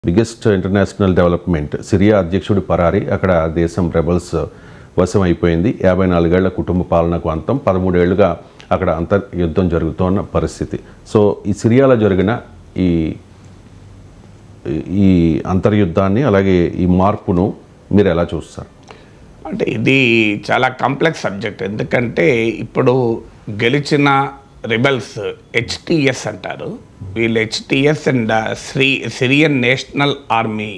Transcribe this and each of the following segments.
Biggest international development Syria అధ్యక్షుడు పరారి అక్కడ దేశం రెబల్స్ వశం అయిపోయింది. 54 ఏళ్ల కుటుంబ పాలనకు అంతం, 13 ఏళ్లుగా అక్కడ యుద్ధం జరుగుతున్న పరిస్థితి. సో ఈ సిరియాలో జరిగిన ఈ అంతర్యుద్ధాన్ని అలాగే ఈ మార్పును మీరు ఎలా చూస్తారు? అంటే ఇది చాలా కాంప్లెక్స్ సబ్జెక్ట్. ఎందుకంటే ఇప్పుడు గెలిచిన రిబెల్స్ హెచ్టిఎస్ అంటారు. వీళ్ళు HTS and Syrian national army,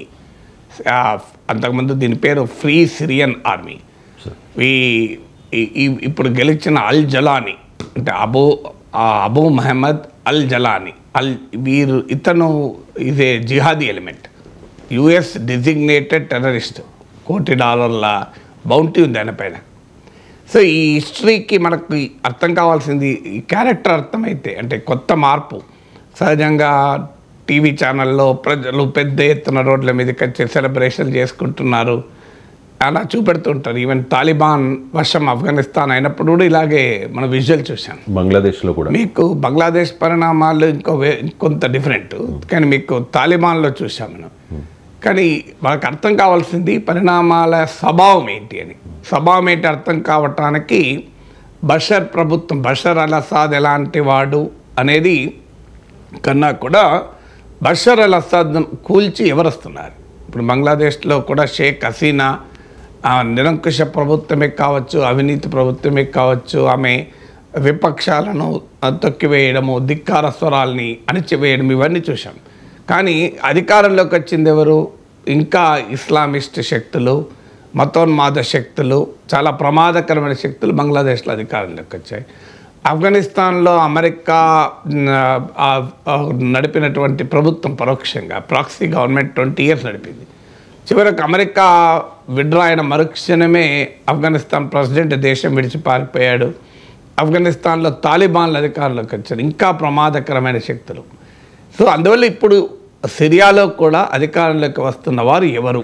అంతకుముందు దీని పేరు ఫ్రీ సిరియన్ ఆర్మీ. ఇప్పుడు గెలిచిన అల్ జలానీ అంటే అబూ మహమ్మద్ అల్ జలానీ ఇతను is a jihadi element, US designated terrorist. $1 కోటి బౌంటీ ఉంది ఆయన పైన. సో ఈ హిస్టరీకి మనకు అర్థం కావాల్సింది, ఈ క్యారెక్టర్ అర్థమైతే అంటే కొత్త మార్పు. సహజంగా టీవీ ఛానల్లో ప్రజలు పెద్ద ఎత్తున రోడ్ల మీదకి వచ్చి సెలబ్రేషన్ చేసుకుంటున్నారు, అలా చూపెడుతుంటారు. ఈవెన్ తాలిబాన్ వర్షం ఆఫ్ఘనిస్తాన్ అయినప్పుడు కూడా ఇలాగే మనం విజువల్ చూసాం. బంగ్లాదేశ్లో కూడా మీకు బంగ్లాదేశ్ పరిణామాలు ఇంకొంత డిఫరెంట్, కానీ మీకు తాలిబాన్లో చూసాం మనం. కానీ వాళ్ళకి అర్థం కావాల్సింది పరిణామాల స్వభావం ఏంటి అని. స్వభావం ఏంటి అర్థం కావటానికి బషర్ అల్ అసాద్ ఎలాంటి వాడు అనేది కన్నా కూడా బషర్ అల్ అసాద్ కూల్చి ఎవరు వస్తున్నారు. ఇప్పుడు బంగ్లాదేశ్లో కూడా షేక్ హసీనా నిరంకుశ ప్రభుత్వమే కావచ్చు, అవినీతి ప్రభుత్వమే కావచ్చు, ఆమె విపక్షాలను తొక్కివేయడము, ధిక్కార స్వరాల్ని అణిచివేయడం, ఇవన్నీ చూసాం. కానీ అధికారంలోకి వచ్చింది ఎవరు? ఇంకా ఇస్లామిస్ట్ శక్తులు, మతోన్మాద శక్తులు, చాలా ప్రమాదకరమైన శక్తులు బంగ్లాదేశ్లో అధికారంలోకి వచ్చాయి. ఆఫ్ఘనిస్తాన్లో అమెరికా నడిపినటువంటి ప్రభుత్వం పరోక్షంగా ప్రాక్సీ గవర్నమెంట్ 20 years నడిపింది. చివరకు అమెరికా విడ్రా అయిన మరుక్షణమే ఆఫ్ఘనిస్తాన్ ప్రెసిడెంట్ దేశం విడిచి పారిపోయాడు. ఆఫ్ఘనిస్తాన్లో తాలిబాన్లు అధికారంలోకి వచ్చారు, ఇంకా ప్రమాదకరమైన శక్తులు. సో అందువల్ల ఇప్పుడు సిరియాలో కూడా అధికారంలోకి వస్తున్న వారు ఎవరు?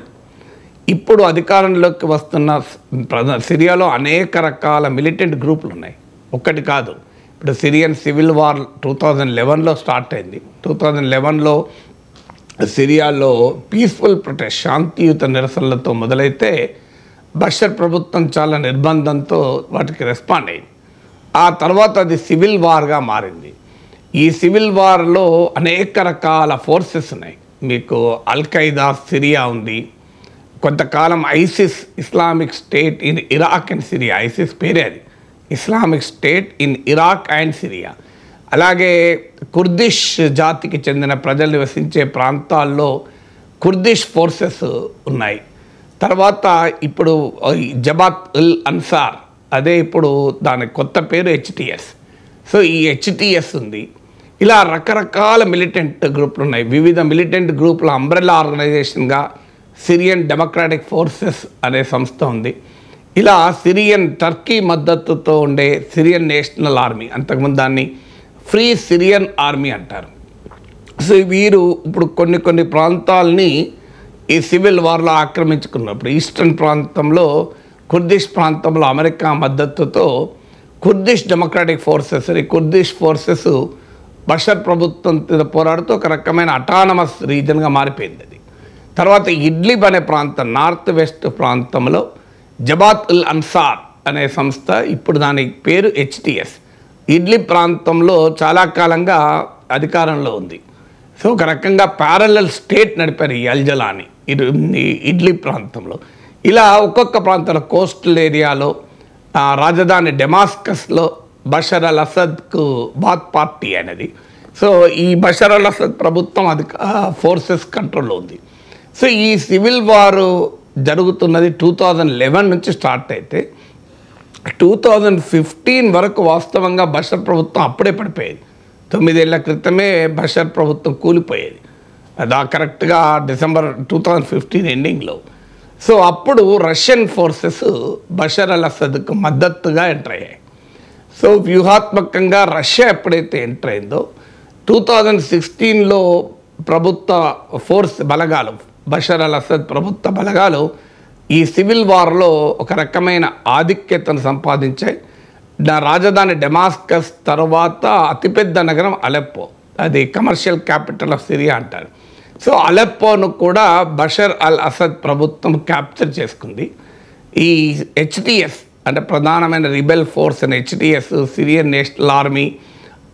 ఇప్పుడు అధికారంలోకి వస్తున్న సిరియాలో అనేక రకాల మిలిటెంట్ గ్రూపులు ఉన్నాయి, ఒక్కటి కాదు. ఇప్పుడు సిరియన్ సివిల్ వార్ 2011లో స్టార్ట్ అయింది. 2011లో సిరియాలో పీస్ఫుల్ ప్రొటెస్ట్, శాంతియుత నిరసనలతో మొదలైతే బషర్ ప్రభుత్వం చాలా నిర్బంధంతో వాటికి రెస్పాండ్ అయింది. ఆ తర్వాత అది సివిల్ వార్గా మారింది. ఈ సివిల్ వార్లో అనేక రకాల ఫోర్సెస్ ఉన్నాయి. మీకు అల్-ఖైదా సిరియా ఉంది, కొంతకాలం ISIS Islamic state in Iraq and Syria, ISIS పేరే అది, Islamic state in Iraq and Syria. అలాగే కుర్దిష్ జాతికి చెందిన ప్రజలు నివసించే ప్రాంతాల్లో కుర్దిష్ ఫోర్సెస్ ఉన్నాయి. తర్వాత ఇప్పుడు జబాత్ ఉల్ అన్సార్, అదే ఇప్పుడు దాని కొత్త పేరు హెచ్టిఎస్. సో ఈ హెచ్టిఎస్ ఉంది. ఇలా రకరకాల మిలిటెంట్ గ్రూపులు ఉన్నాయి. వివిధ మిలిటెంట్ గ్రూపుల అంబ్రెల్లా ఆర్గనైజేషన్గా సిరియన్ డెమోక్రాటిక్ ఫోర్సెస్ అనే సంస్థ ఉంది. ఇలా టర్కీ మద్దతుతో ఉండే సిరియన్ నేషనల్ ఆర్మీ, అంతకుముందు దాన్ని ఫ్రీ సిరియన్ ఆర్మీ అంటారు. సో వీరు ఇప్పుడు కొన్ని ప్రాంతాలని ఈ సివిల్ వార్లో ఆక్రమించుకున్నప్పుడు ఈస్టర్న్ ప్రాంతంలో, కుర్దిష్ ప్రాంతంలో అమెరికా మద్దతుతో Kurdish democratic forces, Kurdish forces Bashar ప్రభుత్వం పోరాడుతూ ఒక రకమైన అటానమస్ రీజన్గా మారిపోయింది అది. తర్వాత ఇడ్లిబ్ అనే ప్రాంతం, నార్త్ వెస్ట్ ప్రాంతంలో జబాత్ ఉల్ అన్సార్ అనే సంస్థ, ఇప్పుడు దాని పేరు హెచ్టిఎస్, ఇడ్లిబ్ ప్రాంతంలో చాలా కాలంగా అధికారంలో ఉంది. సో ఒక రకంగా ప్యారలల్ స్టేట్ నడిపారు ఈ అల్ జలానీ ఇడ్లిబ్ ప్రాంతంలో. ఇలా ఒక్కొక్క ప్రాంతంలో కోస్టల్ ఏరియాలో, రాజధాని డెమాస్కస్లో బషర్ అల్ అసద్కు బాత్ పార్టీ అనేది. సో ఈ బషర్ అల్ అసద్ ప్రభుత్వం ఫోర్సెస్ కంట్రోల్లో ఉంది. సో ఈ సివిల్ వారు జరుగుతున్నది 2011 నుంచి స్టార్ట్ అయితే 2015 వరకు వాస్తవంగా బషర్ ప్రభుత్వం అప్పుడే పడిపోయేది. 9 ఏళ్ల క్రితమే బషర్ ప్రభుత్వం కూలిపోయేది. కరెక్ట్గా డిసెంబర్ 2015 ఎండింగ్లో. సో అప్పుడు రష్యన్ ఫోర్సెస్ బషర్ అల్ అసద్కు మద్దతుగా ఎంటర్ అయ్యాయి. సో వ్యూహాత్మకంగా రష్యా ఎప్పుడైతే ఎంటర్ అయిందో 2016లో ప్రభుత్వ ఫోర్స్ బలగాలు, బషర్ అల్ అసద్ ప్రభుత్వ బలగాలు ఈ సివిల్ వార్లో ఒక రకమైన ఆధిక్యతను సంపాదించాయి. రాజధాని డెమాస్కస్ తర్వాత అతిపెద్ద నగరం అలెప్పో, అది కమర్షియల్ క్యాపిటల్ ఆఫ్ సిరియా అంటారు. సో అలెప్పోను కూడా బషర్ అల్ అసద్ ప్రభుత్వం క్యాప్చర్ చేసుకుంది. ఈ హెచ్టిఎస్ అంటే ప్రధానమైన రిబెల్ ఫోర్స్ అని హెచ్టిఎస్ సిరియన్ నేషనల్ ఆర్మీ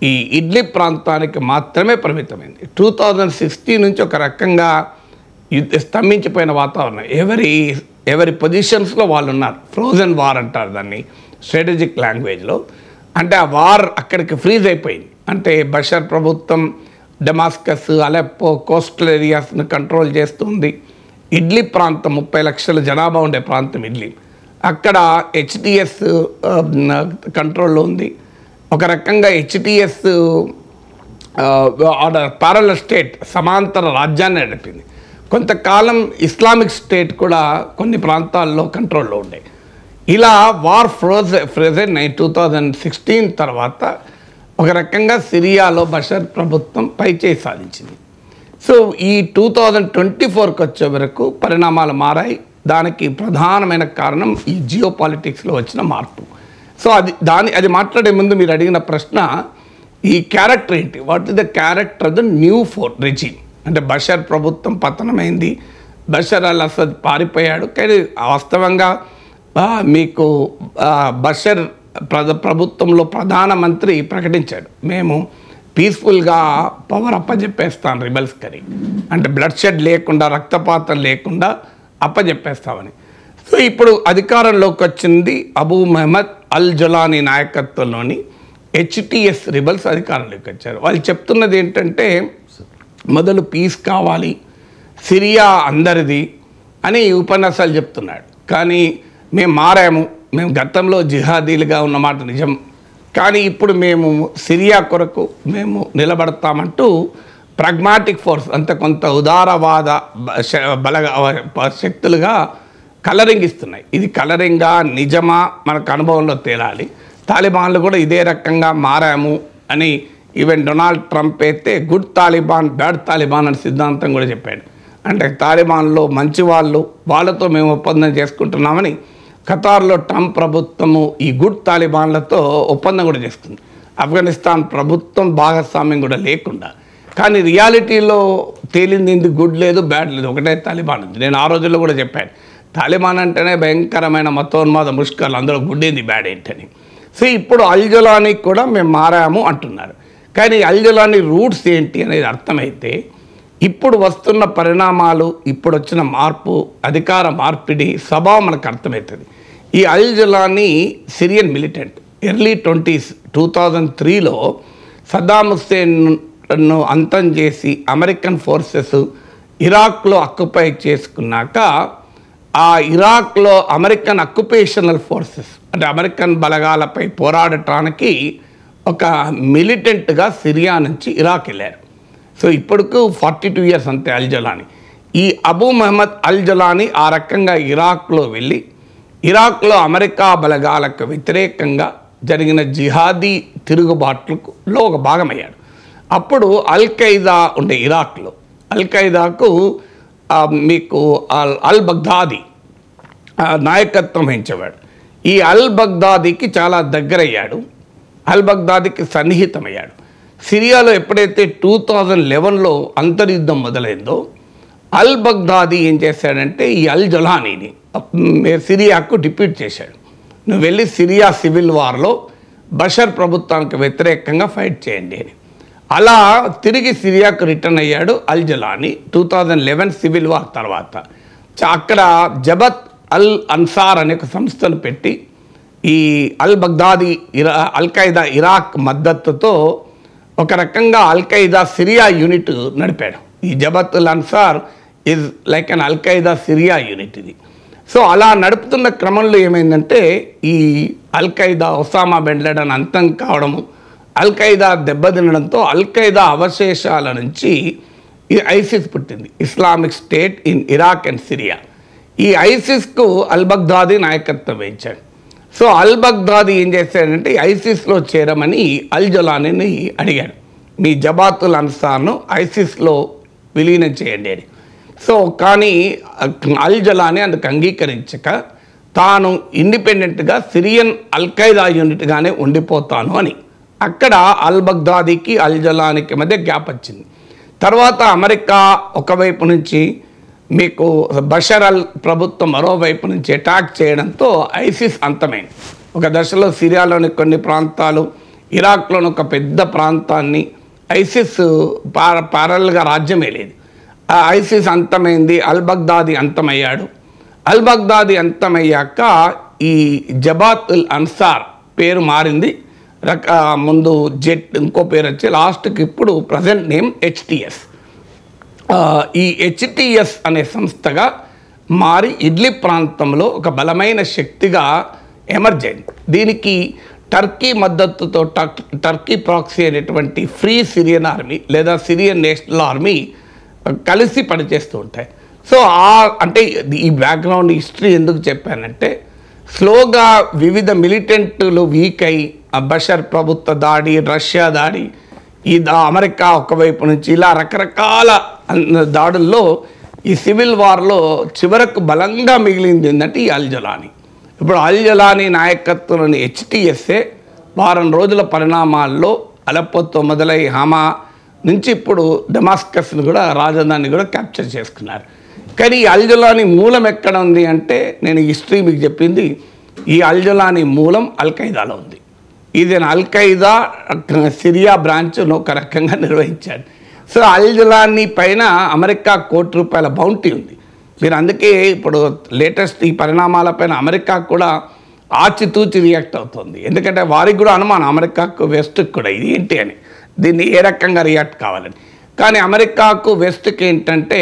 ఈ ఇడ్లిబ్ ప్రాంతానికి మాత్రమే పరిమితమైంది. 2016 నుంచి ఒక రకంగా స్తంభించిపోయిన వాతావరణం. ఎవరి పొజిషన్స్లో వాళ్ళు ఉన్నారు. ఫ్రోజన్ వార్ అంటారు దాన్ని స్ట్రాటజిక్ లాంగ్వేజ్లో. అంటే ఆ వార్ అక్కడికి ఫ్రీజ్ అయిపోయింది. అంటే బషర్ ప్రభుత్వం డమాస్కస్, అలెప్పో, కోస్టల్ ఏరియాస్ను కంట్రోల్ చేస్తుంది. ఇడ్లిబ్ ప్రాంతం 30 లక్షల జనాభా ఉండే ప్రాంతం ఇడ్లిబ్, అక్కడ హెచ్టిఎస్ కంట్రోల్లో ఉంది. ఒక రకంగా హెచ్టిఎస్ పారలల్ స్టేట్ సమాంతర రాజ్యాన్ని నడిపింది. కొంతకాలం ఇస్లామిక్ స్టేట్ కూడా కొన్ని ప్రాంతాల్లో కంట్రోల్లో ఉండే. ఇలా వార్ ఫ్రోజన్ 2016 తర్వాత ఒక రకంగా సిరియాలో బషర్ ప్రభుత్వం పైచేయి సాధించింది. సో ఈ 2024కి వచ్చే వరకు పరిణామాలు మారాయి. దానికి ప్రధానమైన కారణం ఈ జియో పాలిటిక్స్లో వచ్చిన మార్పు. సో అది మాట్లాడే ముందు మీరు అడిగిన ప్రశ్న, ఈ క్యారెక్టర్ ఏంటి, what is the character of the new regime. అంటే బషర్ ప్రభుత్వం పతనమైంది, బషర్ అల్ అసద్ పారిపోయాడు. కానీ వాస్తవంగా మీకు బషర్ ప్రభుత్వంలో ప్రధానమంత్రి ప్రకటించాడు, మేము పీస్ఫుల్గా పవర్ అప్పజెప్పేస్తాను రిబల్స్ కని, అంటే బ్లడ్ షెడ్ లేకుండా, రక్తపాతం లేకుండా అప్పజెప్పేస్తామని. సో ఇప్పుడు అధికారంలోకి వచ్చింది అబూ మహమ్మద్ అల్ జలానీ నాయకత్వంలోని హెచ్టిఎస్ రిబల్స్ అధికారంలోకి వచ్చారు. వాళ్ళు చెప్తున్నది ఏంటంటే మొదలు పీస్ కావాలి, సిరియా అందరిది అని ఉపన్యాసాలు చెప్తున్నాడు. కానీ మేము మారాము, మేము గతంలో జిహాదీలుగా ఉన్నమాట నిజం, కానీ ఇప్పుడు మేము సిరియా కొరకు మేము నిలబడతామంటూ ప్రాగ్మాటిక్ ఫోర్స్ అంత కొంత ఉదారవాద శక్తులుగా కలరింగ్ ఇస్తున్నాయి. ఇది కలరింగా నిజమా మనకు అనుభవంలో తేలాలి. తాలిబాన్లు కూడా ఇదే రకంగా మారాము అని ఈవెన్ డొనాల్డ్ ట్రంప్ అయితే గుడ్ తాలిబాన్ బ్యాడ్ తాలిబాన్ అని సిద్ధాంతం కూడా చెప్పాడు. అంటే తాలిబాన్లో మంచి వాళ్ళతో మేము ఒప్పందం చేసుకుంటున్నామని ఖతార్లో ట్రంప్ ప్రభుత్వము ఈ గుడ్ తాలిబాన్లతో ఒప్పందం కూడా చేసుకుంది. ఆఫ్ఘనిస్తాన్ ప్రభుత్వం భాగస్వామ్యం కూడా లేకుండా. కానీ రియాలిటీలో తేలింది ఏంది, గుడ్ లేదు బ్యాడ్ లేదు, ఒకటే తాలిబాన్ ఉంది. నేను ఆ రోజుల్లో కూడా చెప్పాను, తాలిబాన్ అంటేనే భయంకరమైన మతోన్మాద ముష్కర్లు, అందులో గుడ్ ఏంది బ్యాడ్ ఏంటని. సో ఇప్పుడు అల్ జలానీకి కూడా మేము మారాము అంటున్నారు. కానీ అల్ జలానీ రూట్స్ ఏంటి అనేది అర్థమైతే ఇప్పుడు వస్తున్న పరిణామాలు, ఇప్పుడు వచ్చిన మార్పు, అధికార మార్పిడి స్వభావం మనకు అర్థమవుతుంది. ఈ అల్ జలానీ సిరియన్ మిలిటెంట్. ఎర్లీ 2003లో సద్దాం హుస్సేన్ను అంతం చేసి అమెరికన్ ఫోర్సెస్ ఇరాక్లో అక్యుపై చేసుకున్నాక ఆ ఇరాక్లో అమెరికన్ అక్యుపేషనల్ ఫోర్సెస్ అంటే అమెరికన్ బలగాలపై పోరాడటానికి ఒక మిలిటెంట్గా సిరియా నుంచి ఇరాక్ వెళ్ళారు. సో ఇప్పటికు 42 ఇయర్స్ అంతే అల్ జలానీ. ఈ అబూ మహమ్మద్ అల్ జలానీ ఆ రకంగా ఇరాక్లో వెళ్ళి ఇరాక్లో అమెరికా బలగాలకు వ్యతిరేకంగా జరిగిన జిహాదీ తిరుగుబాట్లలో ఒక భాగమయ్యాడు. అప్పుడు అల్ ఖైదా ఉండే ఇరాక్లో, అల్ ఖైదాకు మీకు అల్ బగ్దాదీ నాయకత్వం వహించేవాడు. ఈ అల్ బగ్దాదీకి చాలా దగ్గరయ్యాడు, అల్ బగ్దాదీకి సన్నిహితమయ్యాడు. సిరియాలో ఎప్పుడైతే 2011లో అంతర్యుద్ధం మొదలైందో అల్ బగ్దాదీ ఏం చేశాడంటే ఈ అల్ జలానీని సిరియాకు డిప్యూట్ చేశాడు, నువ్వు వెళ్ళి సిరియా సివిల్ వార్లో బషర్ ప్రభుత్వానికి వ్యతిరేకంగా ఫైట్ చేయండి అని. అలా తిరిగి సిరియాకు రిటర్న్ అయ్యాడు అల్ జలానీ 2011 సివిల్ వార్ తర్వాత. అక్కడ జబత్ అల్ అన్సార్ అనే ఒక సంస్థను పెట్టి ఈ అల్ బగ్దాదీ అల్ ఖైదా ఇరాక్ మద్దతుతో ఒక రకంగా అల్ ఖైదా సిరియా యూనిట్ నడిపాడు. ఈ Jabhat al Ansar is like an al Qaeda Syria unit ఇది. సో అలా నడుపుతున్న క్రమంలో ఏమైందంటే ఈ al Qaeda Osama bin Laden అంతం కావడము, అల్ ఖైదా దెబ్బతినడంతో అల్ ఖైదా అవశేషాల నుంచి ఈ ఐసిస్ పుట్టింది, Islamic state in Iraq and Syria. ఈ ఐసిస్కు అల్ బగ్దాదీ నాయకత్వం వహించాడు. సో అల్ బగ్దాదీ ఏం చేశాడంటే ఐసిస్లో చేరమని అల్ జలానీని అడిగాడు, మీ జబాతుల్ అన్సార్ను ఐసిస్లో విలీనం చేయండి అని. సో కానీ అల్ జలానీ అందుకు అంగీకరించక తాను ఇండిపెండెంట్గా సిరియన్ అల్ ఖైదా యూనిట్గానే ఉండిపోతాను అని. అక్కడ అల్ బగ్దాదీకి అల్ జలానీకి మధ్య గ్యాప్ వచ్చింది. తర్వాత అమెరికా ఒకవైపు నుంచి మీకు బషర్ అల్ ప్రభుత్వం మరోవైపు నుంచి అటాక్ చేయడంతో ఐసిస్ అంతమైంది. ఒక దశలో సిరియాలోని కొన్ని ప్రాంతాలు, ఇరాక్లోని ఒక పెద్ద ప్రాంతాన్ని ఐసిస్ పారల్గా రాజ్యమే లేదు. ఆ ఐసిస్ అంతమైంది. అల్ బగ్దాది అంతమయ్యాడు. అల్ బగ్దాది అంతమయ్యాక ఈ జబాత్ ఉల్ అన్సార్ పేరు మారింది. ముందు జెట్ ఇంకో పేరు వచ్చి లాస్ట్కి ఇప్పుడు ప్రజెంట్ నేమ్ హెచ్టిఎస్. ఈ హెచ్టిఎస్ అనే సంస్థగా మారి ఇడ్లిబ్ ప్రాంతంలో ఒక బలమైన శక్తిగా ఎమర్జ్ అయింది. దీనికి టర్కీ మద్దతుతో టర్కీ ప్రాక్సీ అనేటువంటి ఫ్రీ సిరియన్ ఆర్మీ లేదా సిరియన్ నేషనల్ ఆర్మీ కలిసి పనిచేస్తూ ఉంటాయి. సో అంటే ఈ బ్యాక్గ్రౌండ్ హిస్టరీ ఎందుకు చెప్పానంటే, స్లోగా వివిధ మిలిటెంట్లు వీక్ అయి బషర్ ప్రభుత్వ దాడి, రష్యా దాడి, ఈ అమెరికా ఒకవైపు నుంచి ఇలా రకరకాల దాడుల్లో ఈ సివిల్ వార్లో చివరకు బలంగా మిగిలింది ఏంటంటే ఈ అల్ జలానీ. ఇప్పుడు అల్ జలానీ నాయకత్వంలోని హెచ్టిఎస్ఏ వారం రోజుల పరిణామాల్లో అలెప్పోతో మొదలై హమా నుంచి ఇప్పుడు డమాస్కస్ని కూడా రాజధానిని కూడా క్యాప్చర్ చేసుకున్నారు. కానీ ఈ అల్ జలానీ మూలం ఎక్కడ ఉంది అంటే, నేను హిస్టరీ మీకు చెప్పింది, ఈ అల్ జలానీ మూలం అల్-ఖైదాలో ఉంది. ఇది అల్-ఖైదా సిరియా బ్రాంచ్ను ఒక రకంగా నిర్వహించాడు. సో అల్ జలానీ పైన అమెరికా ₹1 బౌంటీ ఉంది. మీరు అందుకే ఇప్పుడు లేటెస్ట్ ఈ పరిణామాలపైన అమెరికా కూడా ఆచితూచి రియాక్ట్ అవుతుంది. ఎందుకంటే వారికి కూడా అనుమానం అమెరికాకు వెస్ట్కి కూడా ఇది ఏంటి అని, దీన్ని ఏ రకంగా రియాక్ట్ కావాలని. కానీ అమెరికాకు వెస్ట్కి ఏంటంటే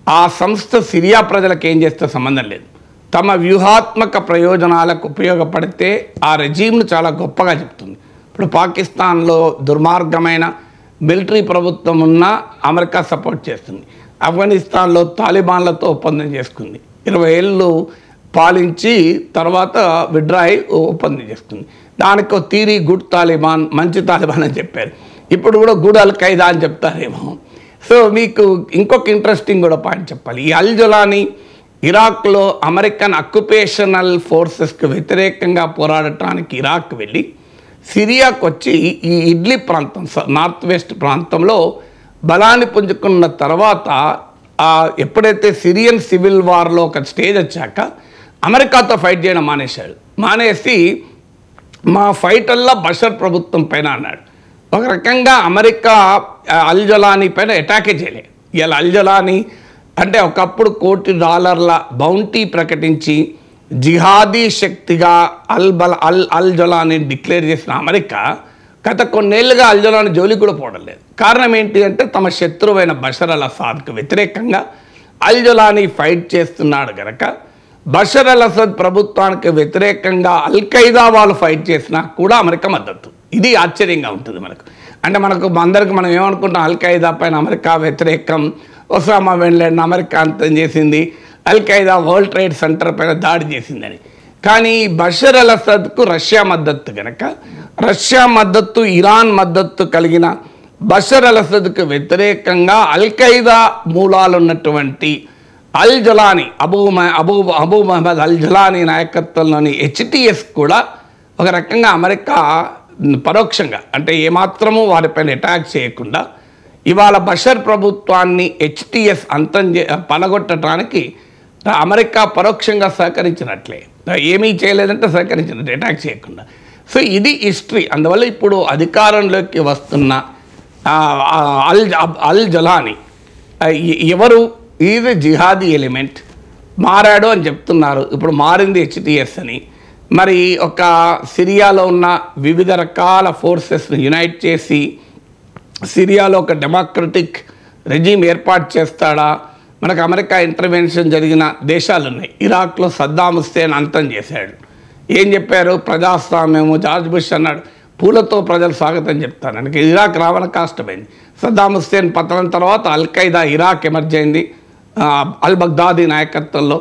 ఆ సంస్థ సిరియా ప్రజలకు ఏం చేస్తే సంబంధం లేదు. తమ వ్యూహాత్మక ప్రయోజనాలకు ఉపయోగపడితే ఆ రెజీమ్ను చాలా గొప్పగా చెప్తుంది. ఇప్పుడు పాకిస్తాన్లో దుర్మార్గమైన మిలిటరీ ప్రభుత్వం ఉన్నా అమెరికా సపోర్ట్ చేస్తుంది. ఆఫ్ఘనిస్తాన్లో తాలిబాన్లతో ఒప్పందం చేసుకుంది. 20 ఏళ్ళు పాలించి తర్వాత విడ్రా అయి ఒప్పందం చేసుకుంది. దానికి థీరీ గుడ్ తాలిబాన్, మంచి తాలిబాన్ అని చెప్పారు. ఇప్పుడు కూడా గుడ్ అల్-ఖైదా అని చెప్తారేమో. సో మీకు ఇంకొక ఇంట్రెస్టింగ్ కూడా పాయింట్ చెప్పాలి. ఈ అల్ జలానీ ఇరాక్లో అమెరికన్ అక్యుపేషనల్ ఫోర్సెస్కి వ్యతిరేకంగా పోరాడటానికి ఇరాక్ వెళ్ళి సిరియాకు వచ్చి ఈ ఇడ్లిబ్ ప్రాంతం, నార్త్ వెస్ట్ ప్రాంతంలో బలాన్ని పుంజుకున్న తర్వాత ఎప్పుడైతే సిరియన్ సివిల్ వార్లో ఒక స్టేజ్ వచ్చాక అమెరికాతో ఫైట్ చేయడం మానేశాడు. మానేసి మా ఫైటల్లా బషర్ ప్రభుత్వం పైన అన్నాడు. ఒక రకంగా అమెరికా అల్ జలానీ పైన అటాకే చేయలేదు. ఇలా అల్ జలానీ అంటే ఒకప్పుడు $1 కోటి బౌంటీ ప్రకటించి జిహాదీ శక్తిగా అల్ జలానీ డిక్లేర్ చేసిన అమెరికా గత కొన్నేళ్లుగా అల్ జలానీ జోలికి కూడా పోవడం లేదు. కారణం ఏంటి అంటే తమ శత్రువైన బషర్ అల్ అసాద్కు వ్యతిరేకంగా అల్ జలానీ ఫైట్ చేస్తున్నాడు కనుక బషర్ అల్ అసద్ ప్రభుత్వానికి వ్యతిరేకంగా అల్-ఖైదా వాళ్ళు ఫైట్ చేసినా కూడా అమెరికా మద్దతు. ఇది ఆశ్చర్యంగా ఉంటుంది మనకు. అంటే అందరికి మనం ఏమనుకుంటాం, అల్-ఖైదా పైన అమెరికా వ్యతిరేకం, ఒసామా బిన్ లాడెన్ అమెరికా అంతం చేసింది, అల్-ఖైదా వరల్డ్ ట్రేడ్ సెంటర్ పైన దాడి చేసిందని. కానీ బషర్ అల్ అసద్కు రష్యా మద్దతు కనుక రష్యా మద్దతు, ఇరాన్ మద్దతు కలిగిన బషర్ అల్ అసద్కు వ్యతిరేకంగా అల్-ఖైదా మూలాలున్నటువంటి అల్ జలానీ అబూ మహమ్మద్ అల్ జలానీ నాయకత్వంలోని హెచ్టిఎస్ కూడా ఒక రకంగా అమెరికా పరోక్షంగా అంటే ఏమాత్రము వారిపైన అటాక్ చేయకుండా ఇవాళ బషర్ ప్రభుత్వాన్ని హెచ్టిఎస్ పలగొట్టడానికి అమెరికా పరోక్షంగా సహకరించినట్లే, ఏమీ చేయలేదంటే సహకరించినట్టు అటాక్ చేయకుండా. సో ఇది హిస్టరీ. అందువల్ల ఇప్పుడు అధికారంలోకి వస్తున్న అల్ జలానీ ఎవరు, ఈజ్ జిహాదీ ఎలిమెంట్, మారాడు అని చెప్తున్నారు. ఇప్పుడు మారింది హెచ్టిఎస్ అని. మరి ఒక సిరియాలో ఉన్న వివిధ రకాల ఫోర్సెస్ని యునైట్ చేసి సిరియాలో ఒక డెమోక్రటిక్ రెజీమ్ ఏర్పాటు చేస్తాడా? మనకు అమెరికా ఇంటర్వెన్షన్ జరిగిన దేశాలు ఉన్నాయి. ఇరాక్లో సద్దాం హుస్సేన్ అంతం చేశాడు. ఏం చెప్పారు? ప్రజాస్వామ్యము. జార్జ్ బుష్ అన్నాడు పూలతో ప్రజలు స్వాగతం చెప్తాను. ఇరాక్ రావడం కష్టమైంది. సద్దాం హుస్సేన్ పతనం తర్వాత అల్-ఖైదా ఇరాక్ ఎమర్జ్ అయింది అల్ బగ్దాదీ నాయకత్వంలో.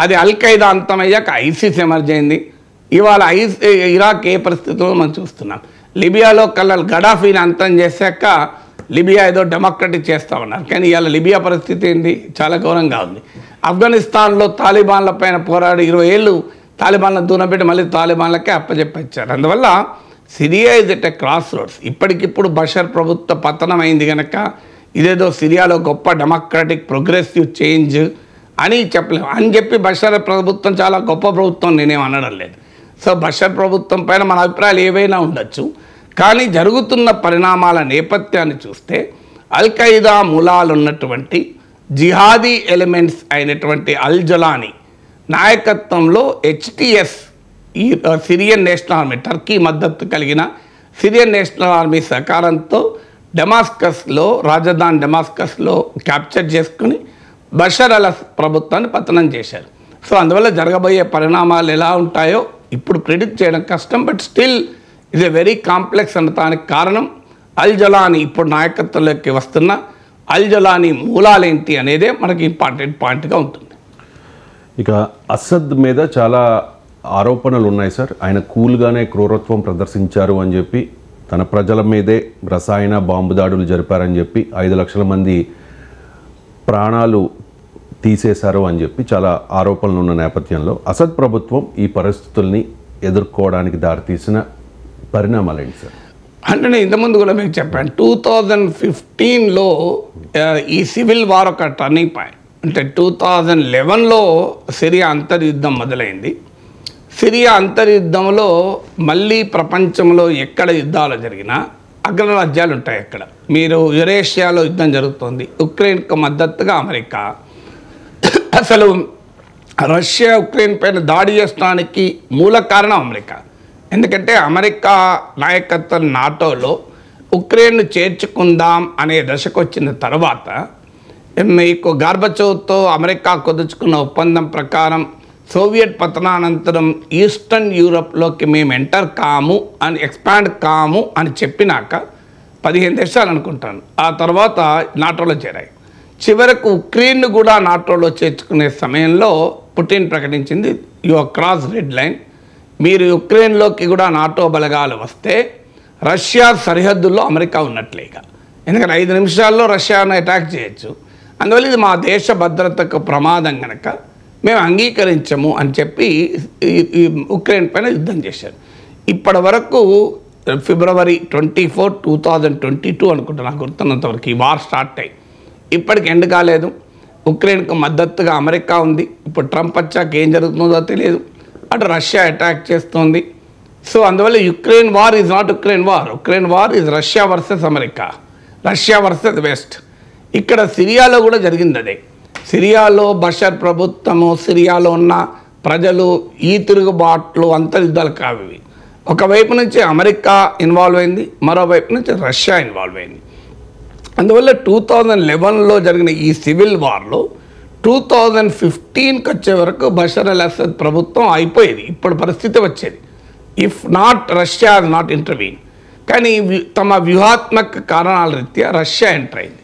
అది అల్-ఖైదా అంతమయ్యాక ఐసిస్ ఎమర్జ్ అయింది. ఇవాళ ఇరాక్ ఏ పరిస్థితుల్లో మనం చూస్తున్నాం. లిబియాలో గడాఫీని అంతం చేశాక లిబియా ఏదో డెమోక్రటిక్ చేస్తూ ఉన్నారు. కానీ ఇవాళ లిబియా పరిస్థితి ఏంటి? చాలా ఘోరంగా ఉంది. ఆఫ్ఘనిస్తాన్లో తాలిబాన్ల పైన పోరాడి 20 ఏళ్ళు తాలిబాన్లను దూరం పెట్టి మళ్ళీ తాలిబాన్లకే అప్పచెప్పించారు. అందువల్ల Syria is at a cross roads. ఇప్పటికిప్పుడు బషర్ ప్రభుత్వ పతనం అయింది కనుక ఇదేదో సిరియాలో గొప్ప డెమోక్రాటిక్ ప్రోగ్రెసివ్ చేంజ్ అని చెప్పలేము. అని చెప్పి బషర్ ప్రభుత్వం చాలా గొప్ప ప్రభుత్వం నేనేం అనడం లేదు. సో బషర్ ప్రభుత్వం పైన మన అభిప్రాయాలు ఏవైనా ఉండొచ్చు. కానీ జరుగుతున్న పరిణామాల నేపథ్యాన్ని చూస్తే అల్-ఖైదా మూలాలు ఉన్నటువంటి జిహాదీ ఎలిమెంట్స్ అయినటువంటి అల్ జలానీ నాయకత్వంలో HTS ఈ సిరియన్ నేషనల్ ఆర్మీ, టర్కీ మద్దతు కలిగిన సిరియన్ నేషనల్ ఆర్మీ సహకారంతో డమాస్కస్లో, రాజధాని డమాస్కస్లో క్యాప్చర్ చేసుకుని బషర్ అల్ ప్రభుత్వాన్ని పతనం చేశారు. సో అందువల్ల జరగబోయే పరిణామాలు ఎలా ఉంటాయో ఇప్పుడు ప్రిడిక్ట్ చేయడం కష్టం. బట్ స్టిల్ ఇది వెరీ కాంప్లెక్స్ అనటానికి కారణం అల్ జలానీ ఇప్పుడు నాయకత్వంలోకి వస్తున్న అల్ జలానీ మూలాలేంటి అనేదే మనకి ఇంపార్టెంట్ పాయింట్గా ఉంటుంది. ఇక అసద్ మీద చాలా ఆరోపణలు ఉన్నాయి సార్. ఆయన కూల్గానే క్రూరత్వం ప్రదర్శించారు అని చెప్పి, తన ప్రజల మీదే రసాయన బాంబు దాడులు జరిపారని చెప్పి 5 లక్షల మంది ప్రాణాలు తీసేశారు అని చెప్పి చాలా ఆరోపణలు ఉన్న నేపథ్యంలో అసద్ ప్రభుత్వం ఈ పరిస్థితుల్ని ఎదుర్కోవడానికి దారితీసిన పరిణామాలు ఏంటి సార్? అంటే నేను ఇంతకుముందు కూడా మీకు చెప్పాను, 2015లో ఈ సివిల్ వార్ ఒక టర్నింగ్ పాయింట్. అంటే 2011లో సిరియా అంతర్యుద్ధం మొదలైంది. సిరియా అంతర్యుద్ధంలో మళ్ళీ ప్రపంచంలో ఎక్కడ యుద్ధాలు జరిగినా అగ్రరాజ్యాలు ఉంటాయి. అక్కడ మీరు యురేషియాలో యుద్ధం జరుగుతుంది, ఉక్రెయిన్కు మద్దతుగా అమెరికా. అసలు రష్యా ఉక్రెయిన్ పైన దాడి చేయడానికి మూల కారణం అమెరికా. ఎందుకంటే అమెరికా నాయకత్వం నాటోలో ఉక్రెయిన్ను చేర్చుకుందాం అనే దశకు వచ్చిన తర్వాత మీకు గార్బచోవ్తో అమెరికా కుదుర్చుకున్న ఒప్పందం ప్రకారం సోవియట్ పతనానంతరం ఈస్టర్న్ యూరప్లోకి మేము ఎంటర్ కాము అని, ఎక్స్పాండ్ కాము అని చెప్పినాక 15 దేశాలు అనుకుంటాను ఆ తర్వాత నాటోలో చేరాయి. చివరకు ఉక్రెయిన్ను కూడా నాటోలో చేర్చుకునే సమయంలో పుటిన్ ప్రకటించింది, you are cross red line, మీరు ఉక్రెయిన్లోకి కూడా నాటో బలగాలు వస్తే రష్యా సరిహద్దుల్లో అమెరికా ఉన్నట్లేక. ఎందుకంటే 5 నిమిషాల్లో రష్యాను అటాక్ చేయొచ్చు. అందువల్ల ఇది మా దేశ భద్రతకు ప్రమాదం కనుక మేము అంగీకరించము అని చెప్పి ఈ ఉక్రెయిన్ పైన యుద్ధం చేశారు. ఇప్పటి వరకు ఫిబ్రవరి 24, 2022 అనుకుంటా, నాకు గుర్తున్నంతవరకు ఈ వార్ స్టార్ట్ అయ్యి ఇప్పటికి ఎండ్ కాలేదు. ఉక్రెయిన్కు మద్దతుగా అమెరికా ఉంది. ఇప్పుడు ట్రంప్ వచ్చాక ఏం జరుగుతుందో తెలియదు. అటు రష్యా అటాక్ చేస్తుంది. సో అందువల్ల Ukraine war is not Ukraine war. Ukraine war is Russia versus America, Russia versus west. ఇక్కడ సిరియాలో కూడా జరిగింది అదే. సిరియాలో బషర్ ప్రభుత్వము, సిరియాలో ఉన్న ప్రజలు, ఈ తిరుగుబాట్లు అంతర్యుద్ధాలు కావి. ఒకవైపు నుంచి అమెరికా ఇన్వాల్వ్ అయింది, మరోవైపు నుంచి రష్యా ఇన్వాల్వ్ అయింది. అందువల్ల 2011లో జరిగిన ఈ సివిల్ వార్లో 2015కి వచ్చే వరకు బషర్ అల్ అసద్ ప్రభుత్వం అయిపోయేది. ఇప్పుడు పరిస్థితి వచ్చేది if not Russia not intervene. కానీ తమ వ్యూహాత్మక కారణాల రీత్యా రష్యా ఎంటర్ అయింది.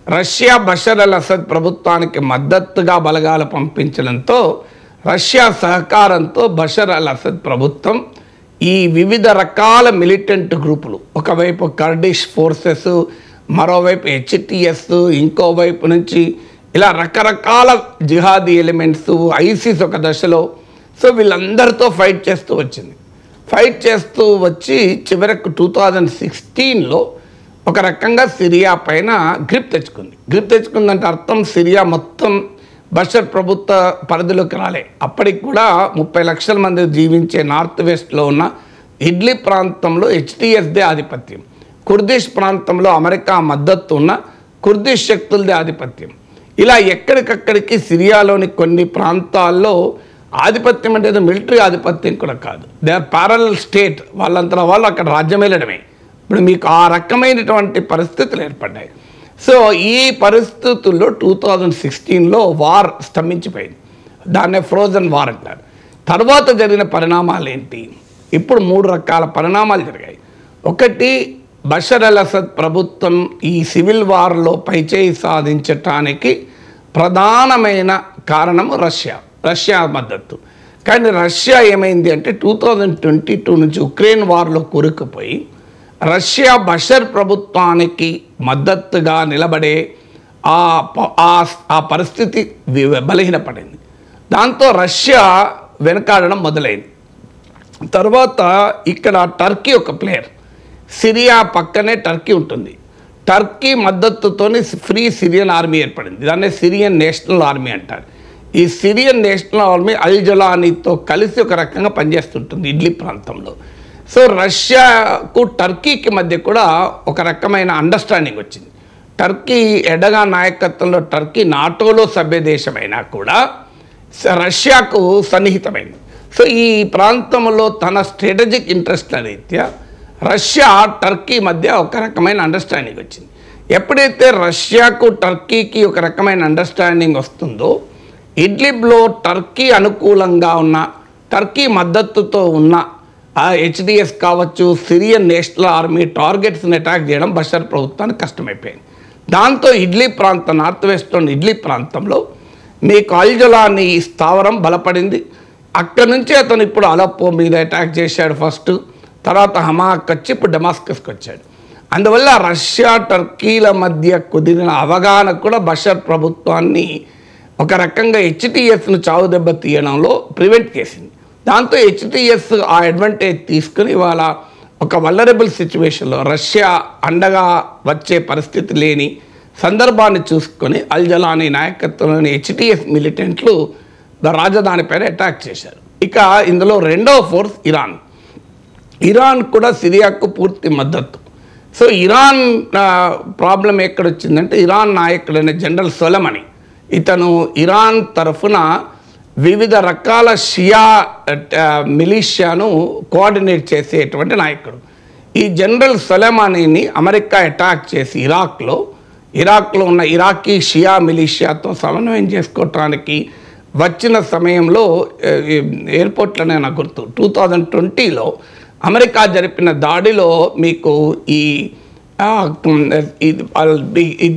రష్యా బషర్ అల్ అసద్ ప్రభుత్వానికి మద్దతుగా బలగాలు పంపించడంతో, రష్యా సహకారంతో బషర్ అల్ అసద్ ప్రభుత్వం ఈ వివిధ రకాల మిలిటెంట్ గ్రూపులు, ఒకవైపు కర్డిష్ ఫోర్సెస్, మరోవైపు HTS, ఇంకోవైపు నుంచి ఇలా రకరకాల జిహాదీ ఎలిమెంట్స్, ఐసిస్ ఒక దశలో. సో వీళ్ళందరితో ఫైట్ చేస్తూ వచ్చింది. ఫైట్ చేస్తూ వచ్చి చివరకు 2016లో ఒక రకంగా సిరియా పైన గ్రిప్ తెచ్చుకుంది. గ్రిప్ తెచ్చుకుందంటే అర్థం సిరియా మొత్తం బషర్ ప్రభుత్వ పరిధిలోకి రాలే. అప్పటికి కూడా 30 లక్షల మంది జీవించే నార్త్ వెస్ట్లో ఉన్న ఇడ్లీ ప్రాంతంలో HTSదే ఆధిపత్యం, కుర్దిష్ ప్రాంతంలో అమెరికా మద్దతు ఉన్న కుర్దిష్ శక్తులదే ఆధిపత్యం. ఇలా ఎక్కడికక్కడికి సిరియాలోని కొన్ని ప్రాంతాల్లో ఆధిపత్యం అంటే మిలిటరీ ఆధిపత్యం కూడా కాదు, దే ఆర్ ప్యారలల్ స్టేట్. వాళ్ళంతా వాళ్ళు అక్కడ రాజ్యం వెళ్ళడమే. ఇప్పుడు మీకు ఆ రకమైనటువంటి పరిస్థితులు ఏర్పడ్డాయి. సో ఈ పరిస్థితుల్లో 2016లో వార్ స్తంభించిపోయింది. దాన్నే ఫ్రోజన్ వార్ అంటారు. తర్వాత జరిగిన పరిణామాలు ఏంటి? ఇప్పుడు 3 రకాల పరిణామాలు జరిగాయి. ఒకటి, బషర్ అల్ అసద్ ప్రభుత్వం ఈ సివిల్ వార్లో పైచేయి సాధించటానికి ప్రధానమైన కారణము రష్యా మద్దతు. కానీ రష్యా ఏమైంది అంటే 2022 నుంచి ఉక్రెయిన్ వార్లో కూరుకుపోయి రష్యా బషర్ ప్రభుత్వానికి మద్దతుగా నిలబడే ఆ పరిస్థితి బలహీనపడింది. దాంతో రష్యా వెనకాడడం మొదలైంది. తర్వాత ఇక్కడ టర్కీ ఒక ప్లేయర్, సిరియా పక్కనే టర్కీ ఉంటుంది. టర్కీ మద్దతుతోని ఫ్రీ సిరియన్ ఆర్మీ ఏర్పడింది. దాన్ని సిరియన్ నేషనల్ ఆర్మీ అంటారు. ఈ సిరియన్ నేషనల్ ఆర్మీ అల్ జలానీతో కలిసి ఒక రకంగా పనిచేస్తుంటుంది ఇడ్లిబ్ ప్రాంతంలో. సో రష్యాకు టర్కీకి మధ్య కూడా ఒక రకమైన అండర్స్టాండింగ్ వచ్చింది. టర్కీ ఎర్డోగాన్ నాయకత్వంలో టర్కీ నాటోలో సభ్య దేశమైనా కూడా రష్యాకు సన్నిహితమైంది. సో ఈ ప్రాంతంలో తన స్ట్రాటజిక్ ఇంట్రెస్ట్ల రీత్యా రష్యా టర్కీ మధ్య ఒక రకమైన అండర్స్టాండింగ్ వచ్చింది. ఎప్పుడైతే రష్యాకు టర్కీకి ఒక రకమైన అండర్స్టాండింగ్ వస్తుందో ఇడ్లిబ్లో టర్కీ అనుకూలంగా ఉన్న, టర్కీ మద్దతుతో ఉన్న హెచ్డిఎస్ కావచ్చు, సిరియన్ నేషనల్ ఆర్మీ టార్గెట్స్ని అటాక్ చేయడం బషర్ ప్రభుత్వానికి కష్టమైపోయింది. దాంతో ఇడ్లిబ్ ప్రాంతం, నార్త్ వెస్ట్లోని ఇడ్లిబ్ ప్రాంతంలో మీకు అల్ జలానీ స్థావరం బలపడింది. అక్కడి నుంచి అతను ఇప్పుడు అలప్పో మీద అటాక్ చేశాడు ఫస్ట్, తర్వాత హమాకి వచ్చి ఇప్పుడు డమాస్కస్కి వచ్చాడు. అందువల్ల రష్యా టర్కీల మధ్య కుదిరిన అవగాహన కూడా బషర్ ప్రభుత్వాన్ని ఒక రకంగా హెచ్టిఎస్ను చావు దెబ్బ తీయడంలో ప్రివెంట్ చేసింది. దాంతో హెచ్టిఎస్ ఆ అడ్వాంటేజ్ తీసుకుని ఇవాళ ఒక వల్నరబుల్ సిచ్యువేషన్లో రష్యా అండగా వచ్చే పరిస్థితి లేని సందర్భాన్ని చూసుకొని అల్ జలానీ నాయకత్వంలోని హెచ్టిఎస్ మిలిటెంట్లు రాజధానిపైన అటాక్ చేశారు. ఇక ఇందులో రెండవ ఫోర్స్ ఇరాన్. ఇరాన్ కూడా సిరియాకు పూర్తి మద్దతు. సో ఇరాన్ ప్రాబ్లం ఎక్కడొచ్చిందంటే ఇరాన్ నాయకుడైన జనరల్ సొలమనీ, ఇతను ఇరాన్ తరఫున వివిధ రకాల షియా మిలిషియాను కోఆర్డినేట్ చేసేటువంటి నాయకుడు. ఈ జనరల్ సొలైమానీని అమెరికా అటాక్ చేసి ఇరాక్లో ఉన్న ఇరాకీ షియా మిలిషియాతో సమన్వయం చేసుకోవటానికి వచ్చిన సమయంలో ఎయిర్పోర్ట్లోనే నాకు గుర్తు 2020లో అమెరికా జరిపిన దాడిలో మీకు ఈ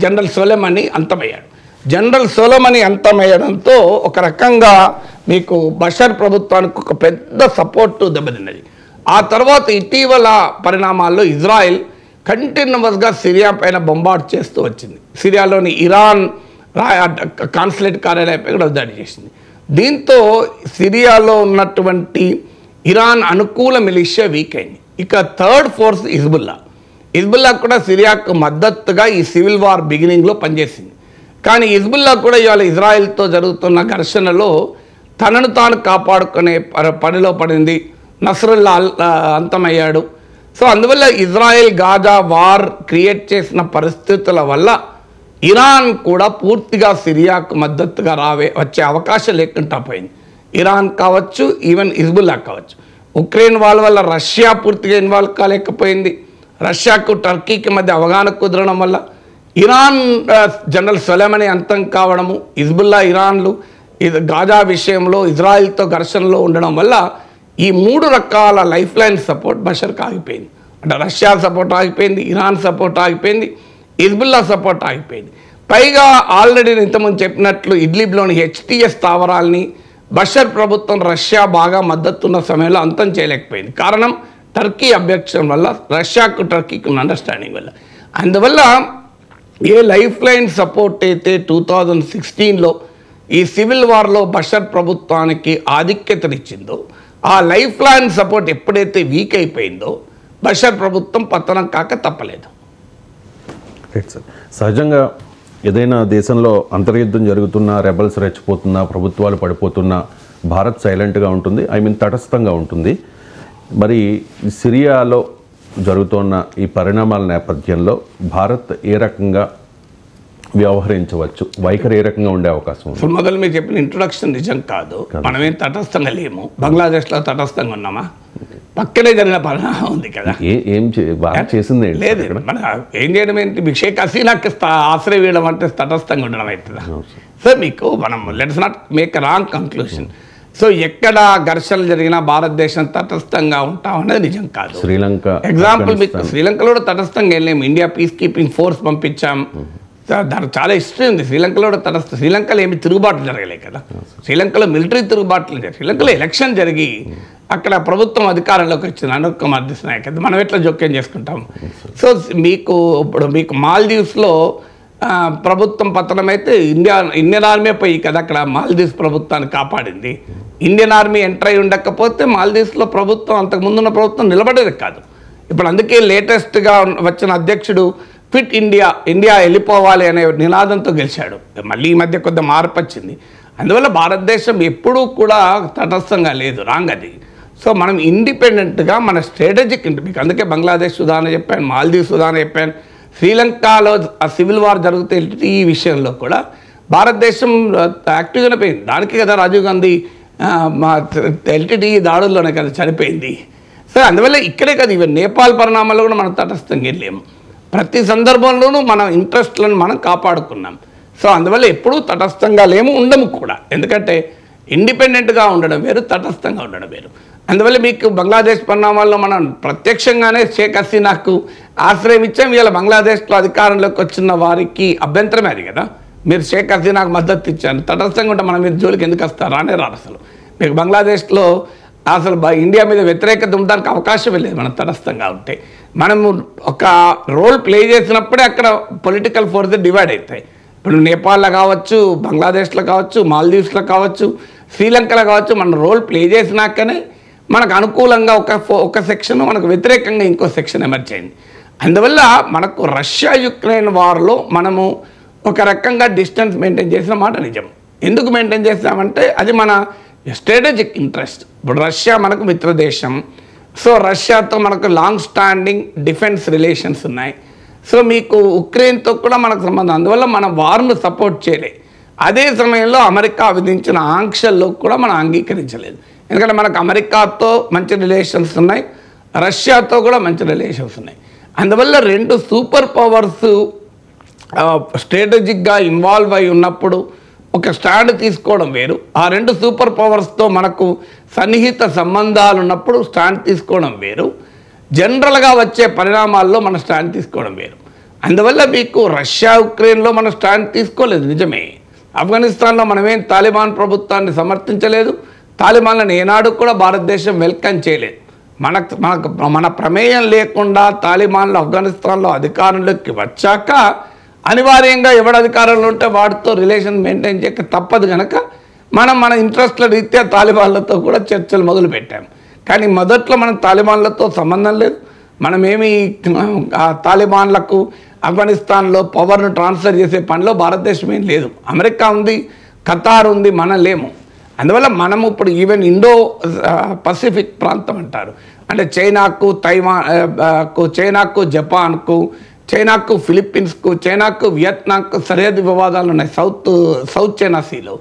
జనరల్ సొలైమానీ అంతమయ్యాడు. జనరల్ సొలైమానీ అంతమయ్యడంతో ఒక రకంగా మీకు బషర్ ప్రభుత్వానికి ఒక పెద్ద సపోర్టు దెబ్బతిన్నది. ఆ తర్వాత ఇటీవల పరిణామాల్లో ఇజ్రాయెల్ కంటిన్యూస్గా సిరియా పైన బొంబార్డ్ చేస్తూ వచ్చింది. సిరియాలోని ఇరాన్ కాన్సులేట్ కార్యాలయంపై కూడా దాడి చేసింది. దీంతో సిరియాలో ఉన్నటువంటి ఇరాన్ అనుకూల మిలిషియా వీక్ అయింది. ఇక థర్డ్ ఫోర్స్ హిజ్బుల్లా కూడా సిరియాకు మద్దతుగా ఈ సివిల్ వార్ బిగినింగ్లో పనిచేసింది. కానీ హిజ్బుల్లా కూడా ఇవాళ ఇజ్రాయెల్తో జరుగుతున్న ఘర్షణలో తనను తాను కాపాడుకునే పనిలో పడింది. నస్రుల్లా అంతమయ్యాడు. సో అందువల్ల ఇజ్రాయెల్ గాజా వార్ క్రియేట్ చేసిన పరిస్థితుల వల్ల ఇరాన్ కూడా పూర్తిగా సిరియాకు మద్దతుగా వచ్చే అవకాశం లేకుండా పోయింది. ఇరాన్ కావచ్చు, ఈవెన్ హిజ్బుల్లా కావచ్చు. ఉక్రెయిన్ వాళ్ళ వల్ల రష్యా పూర్తిగా ఇన్వాల్వ్ కాలేకపోయింది. రష్యాకు టర్కీకి మధ్య అవగాహన కుదరడం వల్ల ఇరాన్ జనరల్ సొలైమానీ అంతం కావడము, హిజ్బుల్లా ఇరాన్లు గాజా విషయంలో ఇజ్రాయెల్తో ఘర్షణలో ఉండడం వల్ల ఈ 3 రకాల లైఫ్ లైన్ సపోర్ట్ బషర్కి ఆగిపోయింది. అంటే రష్యా సపోర్ట్ ఆగిపోయింది, ఇరాన్ సపోర్ట్ ఆగిపోయింది, హిజ్బుల్లా సపోర్ట్ ఆగిపోయింది. పైగా ఆల్రెడీ ఇంతకుముందు చెప్పినట్లు ఇడ్లిబ్లోని హెచ్టిఎస్ స్థావరాల్ని బషర్ ప్రభుత్వం రష్యా బాగా మద్దతున్న సమయంలో అంతం చేయలేకపోయింది. కారణం టర్కీ అభ్యక్షం వల్ల, రష్యాకు టర్కీకి ఉన్న అండర్స్టాండింగ్ వల్ల. అందువల్ల ఏ లైఫ్ లైన్ సపోర్ట్ అయితే 2016లో ఈ సివిల్ వార్లో బషర్ ప్రభుత్వానికి ఆధిక్యతనిచ్చిందో, ఆ లైఫ్ లైన్ సపోర్ట్ ఎప్పుడైతే వీక్ అయిపోయిందో బషర్ ప్రభుత్వం పతనం కాక తప్పలేదు. Right sir. సహజంగా ఏదైనా దేశంలో అంతర్యుద్ధం జరుగుతున్నా, రెబల్స్ రెచ్చిపోతున్నా, ప్రభుత్వాలు పడిపోతున్నా భారత్ సైలెంట్గా ఉంటుంది, తటస్థంగా ఉంటుంది. మరి సిరియాలో జరుగుతున్న ఈ పరిణామాల నేపథ్యంలో భారత్ ఏ రకంగా వ్యవహరించవచ్చు, వైఖరి ఏ రకంగా ఉండే అవకాశం ఉంది? అసలు మొదలు మీరు చెప్పిన ఇంట్రొడక్షన్ నిజం కాదు. మనమేం తటస్థంగా లేము. బంగ్లాదేశ్లో తటస్థంగా ఉన్నామా? పక్కనే జరిగిన పరిణామం ఉంది కదా. ఏం బాగా చేసింది లేదు. మన ఏం చేయడం ఏంటి? షేక్ హసీనాకి ఆశ్రయం వేయడం అంటే తటస్థంగా ఉండడం అవుతుందా? సో మీకు మనం let's not make wrong conclusion. So ఎక్కడ ఘర్షణలు జరిగినా భారతదేశం తటస్థంగా ఉంటాం అనేది నిజం కాదు. శ్రీలంక ఎగ్జాంపుల్ మీకు శ్రీలంకలో కూడా తటస్థంగా వెళ్ళలేము. ఇండియా పీస్ కీపింగ్ ఫోర్స్ పంపించాం. దానికి చాలా హిస్టరీ ఉంది. శ్రీలంకలో కూడా శ్రీలంకలో ఏమి తిరుగుబాట్లు జరగలేదు కదా. శ్రీలంకలో మిలిటరీ తిరుగుబాట్లు జరిగాయి. శ్రీలంకలో ఎలక్షన్ జరిగి అక్కడ ప్రభుత్వం అధికారంలోకి వచ్చింది అనుర్ కుమార్ దిశనాయక్. మనం ఎట్లా జోక్యం చేసుకుంటాం? సో మీకు మాల్దీవ్స్లో ప్రభుత్వం పతనమైతే ఇండియన్ ఆర్మీ పోయి కదా అక్కడ మాల్దీవ్స్ ప్రభుత్వాన్ని కాపాడింది. ఇండియన్ ఆర్మీ ఎంటర్ అయి ఉండకపోతే మాల్దీవ్స్లో ప్రభుత్వం అంతకుముందున్న ప్రభుత్వం నిలబడేది కాదు. ఇప్పుడు అందుకే లేటెస్ట్గా వచ్చిన అధ్యక్షుడు క్విట్ ఇండియా, ఇండియా వెళ్ళిపోవాలి అనే నినాదంతో గెలిచాడు. మళ్ళీ ఈ మధ్య కొద్ది మార్పు వచ్చింది. అందువల్ల భారతదేశం ఎప్పుడూ కూడా తటస్థంగా లేదు, రాంగ్ అది. సో మనం ఇండిపెండెంట్గా మన స్ట్రాటజిక్ మీకు అందుకే బంగ్లాదేశ్ ఉదాహరణ చెప్పాను, మాల్దీవ్స్ ఉదాహరణ చెప్పాను, శ్రీలంకలో ఆ సివిల్ వార్ జరుగుతే ఈ విషయంలో కూడా భారతదేశం యాక్టివ్గానే పోయింది. దానికి కదా రాజీవ్ గాంధీ మా ఎల్టీటీ దాడుల్లోనే కదా చనిపోయింది. సో అందువల్ల ఇక్కడే కదా ఈవెన్ నేపాల్ పరిణామాల్లో కూడా మనం తటస్థంగా వెళ్ళాము. ప్రతి సందర్భంలోనూ మన ఇంట్రెస్ట్లను మనం కాపాడుకున్నాం. సో అందువల్ల ఎప్పుడూ తటస్థంగా లేము, ఉండము కూడా. ఎందుకంటే ఇండిపెండెంట్గా ఉండడం వేరు, తటస్థంగా ఉండడం వేరు. అందువల్ల మీకు బంగ్లాదేశ్ పరిణామాల్లో మనం ప్రత్యక్షంగానే షేక్ హసీనాకు ఆశ్రయం ఇచ్చాం. ఇవాళ బంగ్లాదేశ్లో అధికారంలోకి వచ్చిన వారికి అభ్యంతరమే అది కదా, మీరు షేక్ హసీనాకు మద్దతు ఇచ్చారు, తటస్థంగా ఉంటే మనం మీరు జోలికి ఎందుకు వస్తారా అనే రారు. అసలు మీకు బంగ్లాదేశ్లో అసలు ఇండియా మీద వ్యతిరేకత ఉండడానికి అవకాశమే లేదు మనం తటస్థంగా ఉంటే. మనము ఒక రోల్ ప్లే చేసినప్పుడే అక్కడ పొలిటికల్ ఫోర్సెస్ డివైడ్ అవుతాయి. ఇప్పుడు నేపాల్లో కావచ్చు, బంగ్లాదేశ్లో కావచ్చు, మాల్దీవ్స్లో కావచ్చు, శ్రీలంకలో కావచ్చు, మనం రోల్ ప్లే చేసినాకనే మనకు అనుకూలంగా ఒక సెక్షన్, మనకు వ్యతిరేకంగా ఇంకో సెక్షన్ ఎమర్జ్ అయింది. అందువల్ల మనకు రష్యా యుక్రెయిన్ వార్లో మనము ఒక రకంగా డిస్టెన్స్ మెయింటైన్ చేసిన మాట నిజం. ఎందుకు మెయింటైన్ చేస్తామంటే అది మన స్ట్రాటజిక్ ఇంట్రెస్ట్. ఇప్పుడు రష్యా మనకు మిత్రదేశం. సో రష్యాతో మనకు లాంగ్ స్టాండింగ్ డిఫెన్స్ రిలేషన్స్ ఉన్నాయి. సో మీకు ఉక్రెయిన్తో కూడా మనకు సంబంధం. అందువల్ల మనం వార్ను సపోర్ట్ చేయలే. అదే సమయంలో అమెరికా విధించిన ఆంక్షల్లో కూడా మనం అంగీకరించలేదు. ఎందుకంటే మనకు అమెరికాతో మంచి రిలేషన్స్ ఉన్నాయి, రష్యాతో కూడా మంచి రిలేషన్స్ ఉన్నాయి. అందువల్ల రెండు సూపర్ పవర్స్ స్ట్రాటజిక్గా ఇన్వాల్వ్ అయి ఉన్నప్పుడు ఒక స్టాండ్ తీసుకోవడం వేరు, ఆ రెండు సూపర్ పవర్స్తో మనకు సన్నిహిత సంబంధాలు ఉన్నప్పుడు స్టాండ్ తీసుకోవడం వేరు, జనరల్గా వచ్చే పరిణామాల్లో మన స్టాండ్ తీసుకోవడం వేరు. అందువల్ల మీకు రష్యా ఉక్రెయిన్లో మనం స్టాండ్ తీసుకోలేదు నిజమే. ఆఫ్ఘనిస్తాన్లో మనమేం తాలిబాన్ ప్రభుత్వాన్ని సమర్థించలేదు, తాలిబాన్లను ఏనాడు కూడా భారతదేశం వెల్కమ్ చేయలేదు. మన ప్రమేయం లేకుండా తాలిబాన్లు ఆఫ్ఘనిస్తాన్లో అధికారంలోకి వచ్చాక అనివార్యంగా ఎవడు అధికారంలో ఉంటే వాడితో రిలేషన్ మెయింటైన్ చేయక తప్పదు కనుక మన ఇంట్రెస్ట్ల రీత్యా తాలిబాన్లతో కూడా చర్చలు మొదలుపెట్టాం. కానీ మొదట్లో మనం తాలిబాన్లతో సంబంధం లేదు. మనమేమి తాలిబాన్లకు ఆఫ్ఘనిస్తాన్లో పవర్ను ట్రాన్స్ఫర్ చేసే పనిలో భారతదేశం ఏం లేదు. అమెరికా ఉంది, ఖతార్ ఉంది, మనం లేము. అందువల్ల మనము ఇప్పుడు ఈవెన్ ఇండో పసిఫిక్ ప్రాంతం అంటారు, అంటే చైనాకు, చైనాకు, జపాన్కు, చైనాకు, ఫిలిప్పీన్స్కు, చైనాకు, వియత్నాంకు సరిహద్దు వివాదాలు ఉన్నాయి. సౌత్ చైనా సీలో.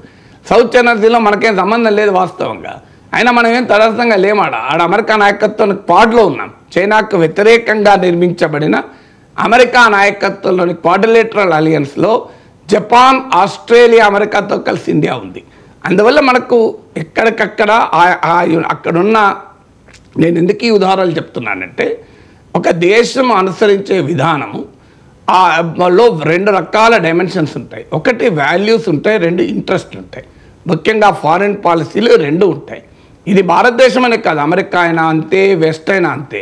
సౌత్ చైనా సీలో మనకేం సంబంధం లేదు వాస్తవంగా. అయినా మనం ఏం తటస్థంగా లేమాడ. ఆడ అమెరికా నాయకత్వం క్వాడ్లో ఉన్నాం. చైనాకు వ్యతిరేకంగా నిర్మించబడిన అమెరికా నాయకత్వంలోని క్వాడ్రిలేటరల్ అలియన్స్లో జపాన్, ఆస్ట్రేలియా, అమెరికాతో కలిసి ఇండియా ఉంది. అందువల్ల మనకు ఎక్కడికక్కడ అక్కడున్న, నేను ఎందుకు ఈ ఉదాహరణలు చెప్తున్నానంటే ఒక దేశం అనుసరించే విధానము లో రెండు రకాల డైమెన్షన్స్ ఉంటాయి. ఒకటి వాల్యూస్ ఉంటాయి, రెండు ఇంట్రెస్ట్లు ఉంటాయి. ముఖ్యంగా ఫారిన్ పాలసీలు రెండు ఉంటాయి. ఇది భారతదేశం అనే కాదు, అమెరికా అయినా అంతే, వెస్ట్ అయినా అంతే.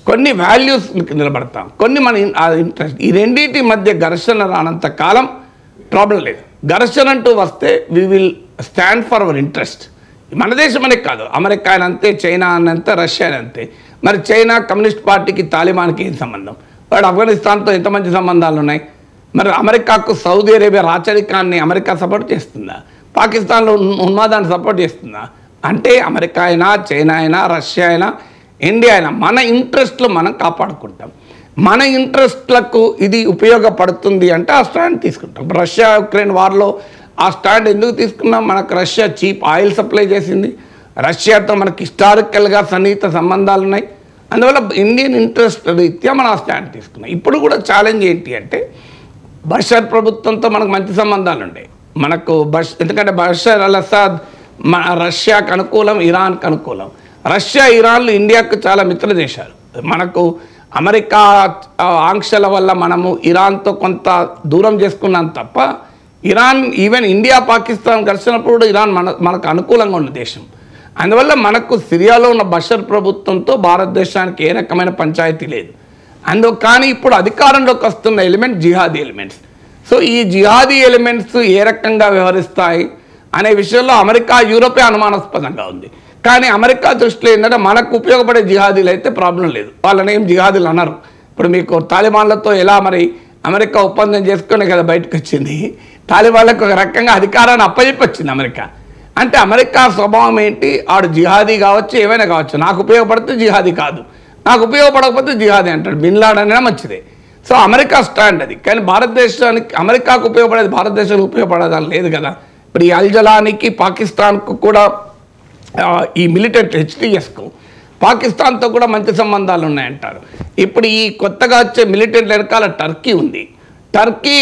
కొన్ని వాల్యూస్ నిలబడతాం, కొన్ని మన ఇంట్రెస్ట్. ఈ రెండింటి మధ్య ఘర్షణ రానంత కాలం ప్రాబ్లం లేదు. ఘర్షణ అంటూ వస్తే we will stand for our interest. మన దేశం అనే కాదు, అమెరికా అయినా అంతే, చైనా అనంతే, రష్యా అంతే. మరి చైనా కమ్యూనిస్ట్ పార్టీకి, తాలిబాన్కి ఏం సంబంధం? వాడు ఆఫ్ఘనిస్తాన్తో ఎంత మంచి సంబంధాలు ఉన్నాయి. మరి అమెరికాకు సౌదీ అరేబియా రాచరికాన్ని అమెరికా సపోర్ట్ చేస్తుందా? పాకిస్తాన్లో ఉన్మాదాన్ని సపోర్ట్ చేస్తుందా? అంటే అమెరికా అయినా, చైనా అయినా, రష్యా అయినా, ఇండియా అయినా మన ఇంట్రెస్ట్లు మనం కాపాడుకుంటాం. మన ఇంట్రెస్ట్లకు ఇది ఉపయోగపడుతుంది అంటే ఆ స్టాండ్ తీసుకుంటాం. రష్యా ఉక్రెయిన్ వార్లో ఆ స్టాండ్ ఎందుకు తీసుకున్నాం? మనకు రష్యా చీప్ ఆయిల్ సప్లై చేసింది, రష్యాతో మనకి హిస్టారికల్గా సన్నిహిత సంబంధాలు ఉన్నాయి. అందువల్ల ఇండియన్ ఇంట్రెస్ట్ రీత్యా మనం ఆ స్టాండ్ తీసుకున్నాం. ఇప్పుడు కూడా ఛాలెంజ్ ఏంటి అంటే బషర్ ప్రభుత్వంతో మనకు మంచి సంబంధాలు ఉండే మనకు ఎందుకంటే బషర్ అల్ అసాద్ రష్యాకు అనుకూలం, ఇరాన్కు అనుకూలం. రష్యా, ఇరాన్లు ఇండియాకు చాలా మిత్ర దేశాలు. మనకు అమెరికా ఆంక్షల వల్ల మనము ఇరాన్తో కొంత దూరం చేసుకున్నాం తప్ప ఇరాన్ ఈవెన్ ఇండియా పాకిస్తాన్ కలిసినప్పుడు కూడా ఇరాన్ మనకు అనుకూలంగా ఉన్న దేశం. అందువల్ల మనకు సిరియాలో ఉన్న బషర్ ప్రభుత్వంతో భారతదేశానికి ఏ రకమైన పంచాయతీ లేదు. కానీ ఇప్పుడు అధికారంలోకి వస్తున్న ఎలిమెంట్ జిహాదీ ఎలిమెంట్స్. సో ఈ జిహాదీ ఎలిమెంట్స్ ఏ రకంగా వ్యవహరిస్తాయి అనే విషయంలో అమెరికా, యూరోపే అనుమానాస్పదంగా ఉంది. కానీ అమెరికా దృష్టిలో ఏంటంటే మనకు ఉపయోగపడే జిహాదీలు అయితే ప్రాబ్లం లేదు, వాళ్ళని ఏం జిహాదీలు అన్నారు. ఇప్పుడు మీకు తాలిబాన్లతో ఎలా మరి అమెరికా ఒప్పందం చేసుకునే కదా బయటకు వచ్చింది. తాలిబాన్లకు ఒక రకంగా అధికారాన్ని అప్పచెప్పొచ్చింది అమెరికా. అంటే అమెరికా స్వభావం ఏంటి? ఆడు జిహాదీ కావచ్చు, ఏమైనా కావచ్చు, నాకు ఉపయోగపడితే జిహాదీ కాదు, నాకు ఉపయోగపడకపోతే జిహాదీ అంటాడు. బిన్ లాడెన్ అయినా మంచిదే. సో అమెరికా స్టాండ్ అది. కానీ భారతదేశానికి, అమెరికాకు ఉపయోగపడేది భారతదేశానికి ఉపయోగపడేదని లేదు కదా. ఇప్పుడు ఈ అల్జలానికి పాకిస్తాన్కు కూడా ఈ మిలిటెంట్ హెచ్టిఎస్కు పాకిస్తాన్తో కూడా మంచి సంబంధాలు ఉన్నాయంటారు. ఇప్పుడు ఈ కొత్తగా వచ్చే మిలిటెంట్ వెనకాల టర్కీ ఉంది. టర్కీ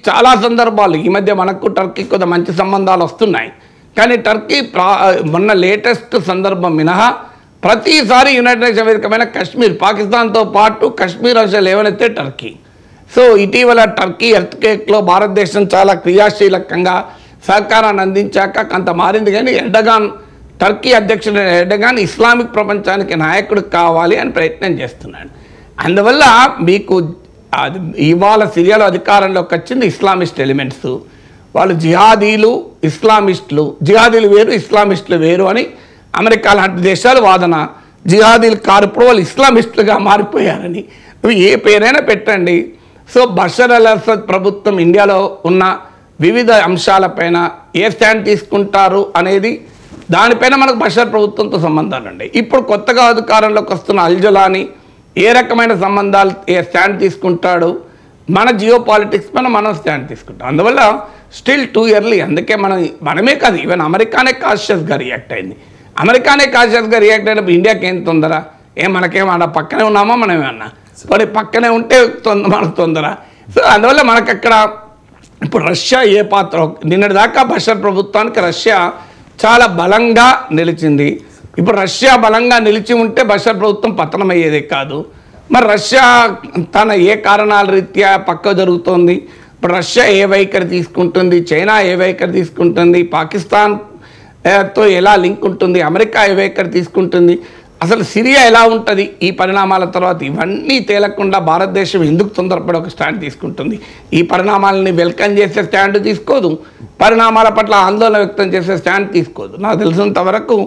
చాలా సందర్భాలు ఈ మధ్య మనకు టర్కీ కొంత మంచి సంబంధాలు వస్తున్నాయి. కానీ టర్కీ మొన్న లేటెస్ట్ సందర్భం మినహా ప్రతిసారి యునైటెడ్ నేషన్స్ వేదికమైన కశ్మీర్, పాకిస్తాన్తో పాటు కశ్మీర్ అంశాలు లేవనెత్తే టర్కీ. సో ఇటీవల టర్కీ ఎర్త్క్వేక్లో భారతదేశం చాలా క్రియాశీలకంగా సహకారాన్ని అందించాక కొంత మారింది. కానీ ఎర్డగాన్, టర్కీ అధ్యక్షుడు ఎర్డగాన్ ఇస్లామిక్ ప్రపంచానికి నాయకుడు కావాలి అని ప్రయత్నం చేస్తున్నాడు. అందువల్ల మీకు ఇవాళ సిరియాలో అధికారంలోకి వచ్చింది ఇస్లామిస్ట్ ఎలిమెంట్స్. వాళ్ళు జిహాదీలు, ఇస్లామిస్టులు, జిహాదీలు వేరు ఇస్లామిస్టులు వేరు అని అమెరికా లాంటి దేశాలు వాదన. జిహాదీలు కారు ఇప్పుడు వాళ్ళు ఇస్లామిస్టులుగా మారిపోయారని. నువ్వు ఏ పేరైనా పెట్టండి. సో బషర్ అల్ అసద్ ప్రభుత్వం ఇండియాలో ఉన్న వివిధ అంశాలపైన ఏ స్టాండ్ తీసుకుంటారు అనేది దానిపైన మనకు బషర్ ప్రభుత్వంతో సంబంధాలు ఉన్నాయి. ఇప్పుడు కొత్తగా అధికారంలోకి వస్తున్న అల్జలాని ఏ రకమైన సంబంధాలు, ఏ స్టాండ్ తీసుకుంటాడు, మన జియో పాలిటిక్స్ పైన మనం స్టాండ్ తీసుకుంటాం. అందువల్ల స్టిల్ టూ ఇయర్లీ. అందుకే మనమే కాదు, ఈవెన్ అమెరికానే కాన్షియస్గా రియాక్ట్ అయింది. అమెరికానే కాన్షియస్గా రియాక్ట్ అయినప్పుడు ఇండియాకి ఏం తొందర? మనకేమన్నా పక్కనే ఉన్నామా? మనమేమన్నా మరి పక్కనే ఉంటే మనకు తొందర. సో అందువల్ల మనకు అక్కడ ఇప్పుడు రష్యా ఏ పాత్ర, నిన్నటి దాకా బషర్ ప్రభుత్వానికి రష్యా చాలా బలంగా నిలిచింది. ఇప్పుడు రష్యా బలంగా నిలిచి ఉంటే బషర్ ప్రభుత్వం పతనమయ్యేదే కాదు. మరి రష్యా తన ఏ కారణాల రీత్యా పక్క జరుగుతోంది? ఇప్పుడు రష్యా ఏ వైఖరి తీసుకుంటుంది, చైనా ఏ వైఖరి తీసుకుంటుంది, పాకిస్తాన్తో ఎలా లింక్ ఉంటుంది, అమెరికా ఏ వైఖరి తీసుకుంటుంది, అసలు సిరియా ఎలా ఉంటుంది ఈ పరిణామాల తర్వాత, ఇవన్నీ తేలకుండా భారతదేశం ఎందుకు తొందరపడి ఒక స్టాండ్ తీసుకుంటుంది? ఈ పరిణామాలని వెల్కమ్ చేసే స్టాండ్ తీసుకోదు, పరిణామాల పట్ల ఆందోళన వ్యక్తం చేసే స్టాండ్ తీసుకోదు. నాకు తెలిసినంత వరకు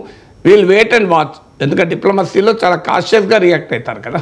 వీల్ వెయిట్ అండ్ వాచ్. ఎందుకంటే డిప్లొమసీలో చాలా కాన్షియస్గా రియాక్ట్ అవుతారు కదా.